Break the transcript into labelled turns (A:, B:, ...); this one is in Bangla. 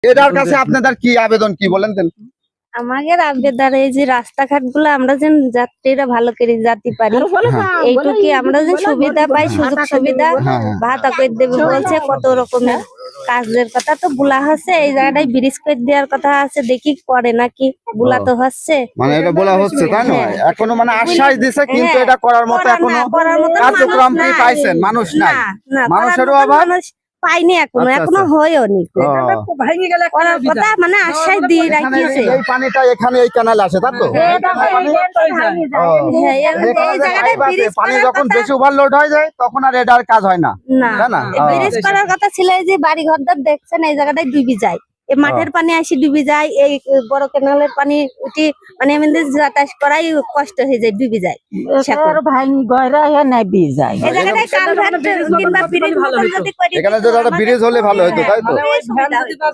A: এটার কাছে আপনাদের কি আবেদন কি বলেন দেন?
B: আমাদের আবেদন এই যে রাস্তাঘাট গুলো আমরা যেন যাত্রীরা ভালো করে যেতে পারি, এইটুকি আমরা যে সুবিধা পাই, সুযোগ সুবিধা ভাতা করে দেবে বলছে, কত রকমের কাজের কথা তো বলা হচ্ছে। এই জায়গাটায় ব্রিজ করে দেওয়ার কথা আছে, দেখি করে নাকি, বলা তো হচ্ছে,
A: মানে এটা বলা হচ্ছে তাই না?
B: হ্যাঁ।
A: এখনো মানে আশ্বাস দিছে, কিন্তু এটা করার মতো এখনো কার্যক্রম কি পাইছেন? মানুষ নাই, মানুষেরও অভাব
B: পাইনি এখনো,
A: আচ্ছা,
B: এখনো
A: আচ্ছা।
B: হয়নি।
A: ও।
B: করার কথা মানে আশ্বাস দিয়ে
A: এখানে
B: রাখিয়েছে।
A: এই পানিটা এখানে এই ক্যানালে আসে তাই তো? ও।
B: হ্যাঁ, এই
A: এখানে যে
B: জায়গাটায়
A: পাইপ আছে,
B: ব্রিজ
A: পানি
B: করার
A: যখন
B: কথা-
A: বেশি ওভারলোড হয়ে যায় তখন আর এটার কাজ হয় না,
B: না,
A: তাই না? ও।
B: ব্রিজ করার কথা ছিল, এই যে বাড়ি ঘরদার দেখছেন এই জায়গাটায় ডুবি যায়, এই মাঠের পানি আসি ডুবি যায়, এই বড় কেনালের পানি উঠি, মানে আমাদের যাতায়াত করাই কষ্ট হয়ে যায়, ডুবি যায়। এই জায়গাটায় কালভার্ট কিংবা ব্রিজ মতন যদি করে
A: এখানে
B: দিত,
A: যদি একটা
B: আমাদের
A: ব্রিজ হলে ভালো হতো, তাই তো?
B: খুবই সুবিধা হতো।